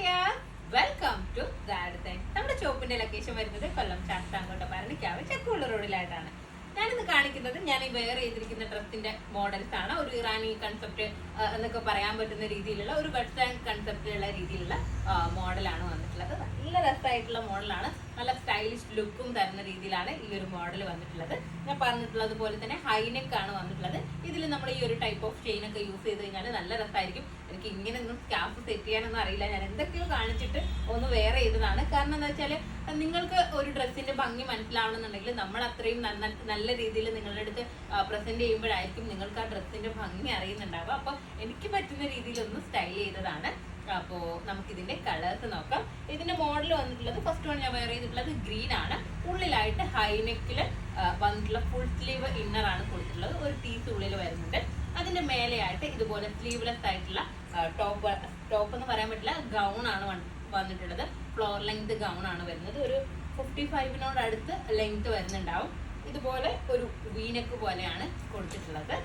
Dear, welcome to garden. നമ്മുടെ ഷോപ്പിന്റെ location വരുന്നത് കൊല്ലം ശാസ്താംകോട്ട ഭരണിക്കാവ് ചെക്കുള്ള റോഡിലായിട്ടാണ്. ഞാനിന്ന് കാണിക്കുന്നത് ഞാൻ ഈ വെയർ ചെയ്തിരിക്കുന്ന ഡ്രസ്സിന്റെ മോഡൽസ് ആണ്. ഒരു ഇറാനി കൺസെപ്റ്റ് എന്നൊക്കെ പറയാൻ പറ്റുന്ന രീതിയിലുള്ള ഒരു വെസ്റ്റേൺ കൺസെപ്റ്റിലുള്ള രീതിയിലുള്ള മോഡലാണ് വന്നിട്ടുള്ളത്. നല്ല രസമായിട്ടുള്ള മോഡലാണ്. നല്ല സ്റ്റൈലിഷ് ലുക്കും തരുന്ന രീതിയിലാണ് ഈ ഒരു മോഡൽ വന്നിട്ടുള്ളത്. ഞാൻ പറഞ്ഞിട്ടുള്ളത് പോലെ തന്നെ ഹൈനെക്ക് ആണ് വന്നിട്ടുള്ളത്. ഇതിൽ നമ്മൾ ഈ ഒരു ടൈപ്പ് ഓഫ് ചെയിൻ ഒക്കെ യൂസ് ചെയ്ത് കഴിഞ്ഞാൽ നല്ല രസമായിരിക്കും. എനിക്ക് ഇങ്ങനെ ഒന്നും സ്കാഫ് സെറ്റ് ചെയ്യാനൊന്നും അറിയില്ല. ഞാൻ എന്തൊക്കെയോ കാണിച്ചിട്ട് ഒന്ന് വെയർ ചെയ്തതാണ്. കാരണം എന്താ വെച്ചാൽ നിങ്ങൾക്ക് ഒരു ഡ്രസ്സിന്റെ ഭംഗി മനസ്സിലാവണമെന്നുണ്ടെങ്കിൽ നമ്മൾ അത്രയും നല്ല രീതിയിൽ നിങ്ങളുടെ അടുത്ത് പ്രസന്റ് ചെയ്യുമ്പോഴായിരിക്കും നിങ്ങൾക്ക് ആ ഡ്രസ്സിന്റെ ഭംഗി അറിയുന്നുണ്ടാവുക. അപ്പൊ എനിക്ക് പറ്റുന്ന രീതിയിൽ ഒന്ന് സ്റ്റൈൽ ചെയ്തതാണ്. അപ്പോ നമുക്കിതിന്റെ കളേഴ്സ് നോക്കാം. ഇതിന്റെ മോഡൽ വന്നിട്ടുള്ളത് ഫസ്റ്റ് വൺ ഞാൻ വെയർ ചെയ്തിട്ടുള്ളത് ഗ്രീൻ ആണ്. ഉള്ളിലായിട്ട് ഹൈനെക്കില് വന്നിട്ടുള്ള ഫുൾ സ്ലീവ് ഇന്നർ ആണ് കൊടുത്തിട്ടുള്ളത്. ഒരു പീസ് ഉള്ളിൽ വരുന്നുണ്ട്. അതിന്റെ മേലെയായിട്ട് ഇതുപോലെ സ്ലീവ്ലെസ് ആയിട്ടുള്ള ടോപ്പ് എന്ന് പറയാൻ പറ്റില്ല, ഗൗൺ ആണ് വന്നിട്ടുള്ളത്. ഫ്ലോർ ലെങ്ത് ഗൗൺ ആണ് വരുന്നത്. ഒരു 55 അടുത്ത് ലെങ്ത് വരുന്നുണ്ടാവും. ഇതുപോലെ ഒരു വീനെക്ക് പോലെയാണ് കൊടുത്തിട്ടുള്ളത്.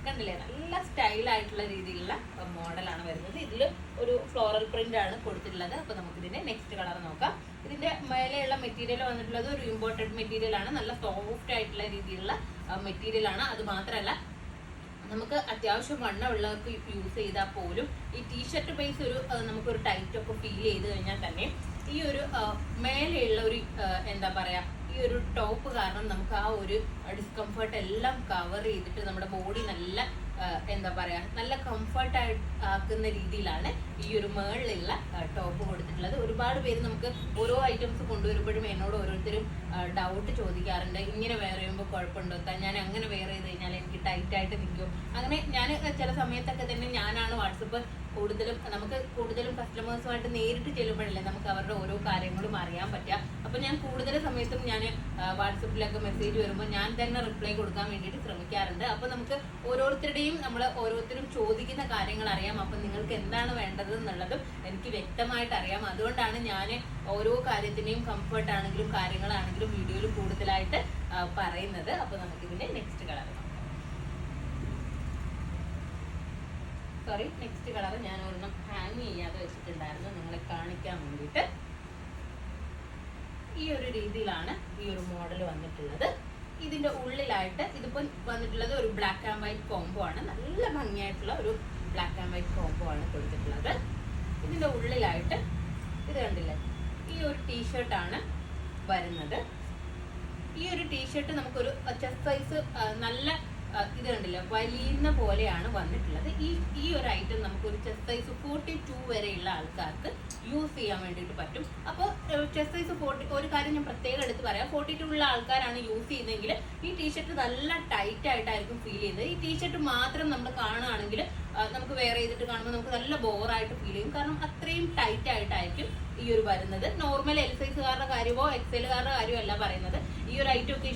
കണ്ടില്ലേ, നല്ല സ്റ്റൈലായിട്ടുള്ള രീതിയിലുള്ള മോഡലാണ് വരുന്നത്. ഇതിൽ ഒരു ഫ്ലോറൽ പ്രിന്റ് ആണ് കൊടുത്തിട്ടുള്ളത്. അപ്പൊ നമുക്ക് ഇതിന്റെ നെക്സ്റ്റ് കളർ നോക്കാം. ഇതിന്റെ മേലെയുള്ള മെറ്റീരിയൽ വന്നിട്ടുള്ളത് ഒരു ഇമ്പോർട്ടഡ് മെറ്റീരിയൽ ആണ്. നല്ല സോഫ്റ്റ് ആയിട്ടുള്ള രീതിയിലുള്ള മെറ്റീരിയൽ ആണ്. അത് മാത്രമല്ല, നമുക്ക് അത്യാവശ്യം വണ്ണമുള്ളവർക്ക് യൂസ് ചെയ്താൽ പോലും ഈ ടീഷർട്ട് ബേസ് ഒരു നമുക്കൊരു ടൈറ്റ് ഒക്കെ ഫീൽ ചെയ്ത് കഴിഞ്ഞാൽ തന്നെ ഈ ഒരു മേലെയുള്ള ഒരു എന്താ പറയാ, ഈ ഒരു ടോപ്പ് കാരണം നമുക്ക് ആ ഒരു ഡിസ്കംഫർട്ട് എല്ലാം കവർ ചെയ്തിട്ട് നമ്മുടെ ബോഡി നല്ല എന്താ പറയാ, നല്ല കംഫർട്ട് ആക്കുന്ന രീതിയിലാണ് ഈ ഒരു മേളിലുള്ള ടോപ്പ് കൊടുത്തിട്ടുള്ളത്. ഒരുപാട് പേര് നമുക്ക് ഓരോ ഐറ്റംസ് കൊണ്ടുവരുമ്പോഴും എന്നോട് ഓരോരുത്തരും ഡൗട്ട് ചോദിക്കാറുണ്ട്. ഇങ്ങനെ വെയർ ചെയ്യുമ്പോൾ കുഴപ്പമുണ്ടോ, ഞാൻ അങ്ങനെ വെയർ ചെയ്ത് കഴിഞ്ഞാൽ എനിക്ക് ടൈറ്റ് ആയിട്ട് നിൽക്കും. അങ്ങനെ ഞാൻ ചില സമയത്തൊക്കെ തന്നെ ഞാനാണ് വാട്സപ്പ് നമുക്ക് കൂടുതലും കസ്റ്റമേഴ്സുമായിട്ട് നേരിട്ട് ചെല്ലുമ്പോഴല്ലേ നമുക്ക് അവരുടെ ഓരോ കാര്യങ്ങളും അറിയാൻ പറ്റുക. അപ്പൊ ഞാൻ കൂടുതൽ സമയത്തും ഞാൻ വാട്സപ്പിലൊക്കെ മെസ്സേജ് വരുമ്പോൾ ഞാൻ തന്നെ റിപ്ലൈ കൊടുക്കാൻ വേണ്ടിയിട്ട് ശ്രമിക്കാറുണ്ട്. അപ്പൊ നമുക്ക് ഓരോരുത്തരും ചോദിക്കുന്ന കാര്യങ്ങൾ അറിയാം. അപ്പൊ നിങ്ങൾക്ക് എന്താണ് വേണ്ടത് എന്നുള്ളതും എനിക്ക് വ്യക്തമായിട്ട് അറിയാം. അതുകൊണ്ടാണ് ഞാൻ ഓരോ കാര്യത്തിനെയും കംഫർട്ട് ആണെങ്കിലും കാര്യങ്ങളാണെങ്കിലും വീഡിയോയിൽ കൂടുതലായിട്ട് പറയുന്നത്. അപ്പൊ നമുക്കിതിന്റെ നെക്സ്റ്റ് കളർ നെക്സ്റ്റ് കളർ ഞാൻ ഒരെണ്ണം ഹാങ് ചെയ്യാതെ വെച്ചിട്ടുണ്ടായിരുന്നു നിങ്ങളെ കാണിക്കാൻ വേണ്ടിയിട്ട്. ഈ ഒരു രീതിയിലാണ് ഈ ഒരു മോഡൽ വന്നിട്ടുള്ളത്. ഇതിന്റെ ഉള്ളിലായിട്ട് ഇതിപ്പോ വന്നിട്ടുള്ളത് ഒരു ബ്ലാക്ക് ആൻഡ് വൈറ്റ് കോംബോ ആണ്. നല്ല ഭംഗിയായിട്ടുള്ള ഒരു ബ്ലാക്ക് ആൻഡ് വൈറ്റ് കോംബോ ആണ് കൊടുത്തിട്ടുള്ളത്. ഇതിന്റെ ഉള്ളിലായിട്ട് ഇത് കണ്ടില്ലേ, ഈ ഒരു ടീഷർട്ടാണ് വരുന്നത്. ഈ ഒരു ടീഷർട്ട് നമുക്കൊരു ചെസ്റ്റ് സൈസ് നല്ല ഇത് കണ്ടില്ല, വലിയുന്ന പോലെയാണ് വന്നിട്ടുള്ളത്. ഈ ഒരു ഐറ്റം നമുക്കൊരു ചെസ്റ്റ് സൈസ് 42 വരെയുള്ള ആൾക്കാർക്ക് യൂസ് ചെയ്യാൻ വേണ്ടിയിട്ട് പറ്റും. അപ്പോൾ ചെസ്റ്റ് സൈസ് 40, ഒരു കാര്യം ഞാൻ പ്രത്യേകം എടുത്ത് പറയാം, 42 ഉള്ള ആൾക്കാരാണ് യൂസ് ചെയ്യുന്നതെങ്കിൽ ഈ ടീഷർട്ട് നല്ല ടൈറ്റ് ആയിട്ടായിരിക്കും ഫീൽ ചെയ്യുന്നത്. ഈ ടീഷർട്ട് മാത്രം നമ്മൾ കാണുകയാണെങ്കിൽ നമുക്ക് വെയർ ചെയ്തിട്ട് കാണുമ്പോൾ നമുക്ക് നല്ല ബോറായിട്ട് ഫീൽ ചെയ്യും. കാരണം അത്രയും ടൈറ്റ് ആയിട്ടായിരിക്കും ഈ ഒരു വരുന്നത്. നോർമൽ എൽ സൈസുകാരുടെ കാര്യമോ എക്സലുകാരുടെ കാര്യമോ അല്ല പറയുന്നത്. ഈ ഒരു ഐറ്റം ഒക്കെ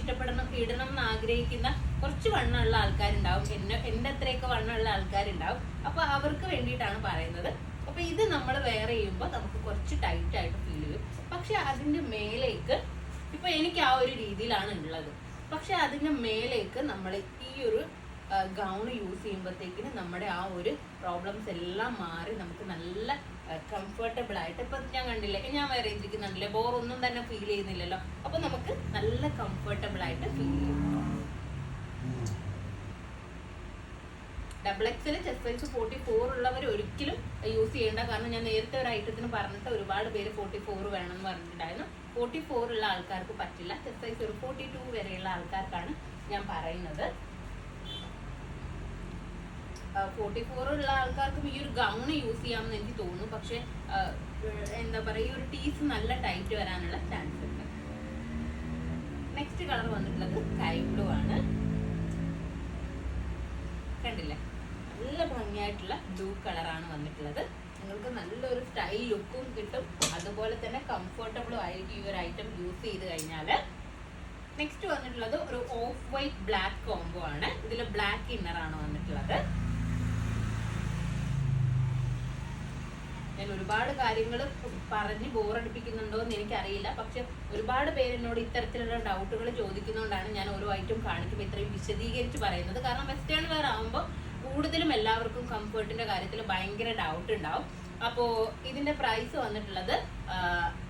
ഇടണം എന്ന് ആഗ്രഹിക്കുന്ന കുറച്ച് വണ്ണമുള്ള ആൾക്കാരുണ്ടാവും. എന്റെ അത്രയൊക്കെ വണ്ണമുള്ള ആൾക്കാരുണ്ടാവും. അപ്പൊ അവർക്ക് വേണ്ടിയിട്ടാണ് പറയുന്നത്. അപ്പൊ ഇത് നമ്മൾ വെയർ ചെയ്യുമ്പോൾ നമുക്ക് കുറച്ച് ടൈറ്റ് ആയിട്ട് ഫീൽ ചെയ്യും. പക്ഷെ അതിന്റെ മേലേക്ക് ഇപ്പൊ എനിക്ക് ആ ഒരു രീതിയിലാണ് ഉള്ളത്. പക്ഷെ അതിന്റെ മേലേക്ക് നമ്മൾ ഈ ഒരു ഗൗൺ യൂസ് ചെയ്യുമ്പോഴത്തേക്കിന് നമ്മുടെ ആ ഒരു പ്രോബ്ലംസ് എല്ലാം മാറി നമുക്ക് നല്ല കംഫർട്ടബിൾ ആയിട്ട്, ഇപ്പൊ ഞാൻ കണ്ടില്ലേ, ഞാൻ വേറെ ചെയ്തിരിക്കുന്നുണ്ടല്ലേ, ബോറൊന്നും തന്നെ ഫീൽ ചെയ്യുന്നില്ലല്ലോ. അപ്പൊ നമുക്ക് നല്ല കംഫർട്ടബിൾ ആയിട്ട് ഫീൽ ചെയ്യും. XXL ചെസ്റ്റ് സൈസ് 44 ഉള്ളവർ ഒരിക്കലും യൂസ് ചെയ്യേണ്ട. കാരണം ഞാൻ നേരത്തെ ഒരു ഐറ്റത്തിന് പറഞ്ഞിട്ട് ഒരുപാട് പേര് 44 വേണമെന്ന് പറഞ്ഞിട്ടുണ്ടായിരുന്നു. 44 ഉള്ള ആൾക്കാർക്ക് പറ്റില്ല. ചെസ്റ്റ് സൈസ് ഒരു 42 വരെയുള്ള ആൾക്കാർക്കാണ് ഞാൻ പറയുന്നത്. 44 ഉള്ള ആൾക്കാർക്കും ഈ ഒരു ഗൗൺ യൂസ് ചെയ്യാമെന്ന് എനിക്ക് തോന്നുന്നു. പക്ഷെ എന്താ പറയുക, ഈ ഒരു ടീസ് നല്ല ടൈറ്റ് വരാനുള്ള ചാൻസ് ഉണ്ട്. നെക്സ്റ്റ് കളർ വന്നിട്ടുള്ളത് സ്കൈ ബ്ലൂ ആണ്. കണ്ടില്ലേ, നല്ല ഭംഗിയായിട്ടുള്ള ബ്ലൂ കളറാണ് വന്നിട്ടുള്ളത്. നിങ്ങൾക്ക് നല്ലൊരു സ്റ്റൈൽ ലുക്കും കിട്ടും. അതുപോലെ തന്നെ കംഫർട്ടബിളും ആയിരിക്കും ഈ ഒരു ഐറ്റം യൂസ് ചെയ്ത് കഴിഞ്ഞാൽ. നെക്സ്റ്റ് വന്നിട്ടുള്ളത് ഒരു ഓഫ് വൈറ്റ് ബ്ലാക്ക് കോംബോ ആണ്. ഇതിൽ ബ്ലാക്ക് ഇന്നർ ആണ് വന്നിട്ടുള്ളത്. ഞാൻ ഒരുപാട് കാര്യങ്ങൾ പറഞ്ഞ് ബോറടിപ്പിക്കുന്നുണ്ടോ എന്ന് എനിക്കറിയില്ല. പക്ഷെ ഒരുപാട് പേരെന്നോട് ഇത്തരത്തിലുള്ള ഡൗട്ടുകൾ ചോദിക്കുന്നതുകൊണ്ടാണ് ഞാൻ ഓരോ ഐറ്റം കാണിക്കുമ്പോൾ ഇത്രയും വിശദീകരിച്ച് പറയുന്നത്. കാരണം വെസ്റ്റേൺ വെയർ ആകുമ്പോൾ കൂടുതലും എല്ലാവർക്കും കംഫർട്ടിന്റെ കാര്യത്തിൽ ഭയങ്കര ഡൗട്ട് ഉണ്ടാവും. അപ്പോൾ ഇതിന്റെ പ്രൈസ് വന്നിട്ടുള്ളത്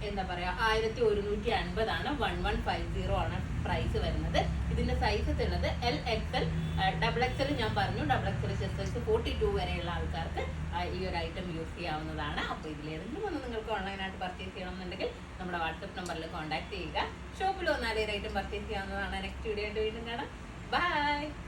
എന്താ പറയാ 1150 ആണ്. 1150 ആണ് പ്രൈസ് വരുന്നത്. ഇതിന്റെ സൈസസ് ഉള്ളത് LXL, XXL ഞാൻ പറഞ്ഞു. XXL ചെസ്റ്റ് സൈസ് 42 വരെയുള്ള ആൾക്കാർക്ക് ഈ ഒരു ഐറ്റം യൂസ് ചെയ്യാവുന്നതാണ്. അപ്പോൾ ഇതിലേതെങ്കിലും ഒന്ന് നിങ്ങൾക്ക് ഓൺലൈനായിട്ട് പർച്ചേസ് ചെയ്യണമെന്നുണ്ടെങ്കിൽ നമ്മുടെ വാട്സപ്പ് നമ്പറിൽ കോൺടാക്ട് ചെയ്യുക. ഷോപ്പിൽ വന്നാൽ ഈ ഐറ്റം പർച്ചേസ് ചെയ്യാവുന്നതാണ്. നെക്സ്റ്റ് വീഡിയോ ആയിട്ട് വീണ്ടും കാണാം. ബൈ.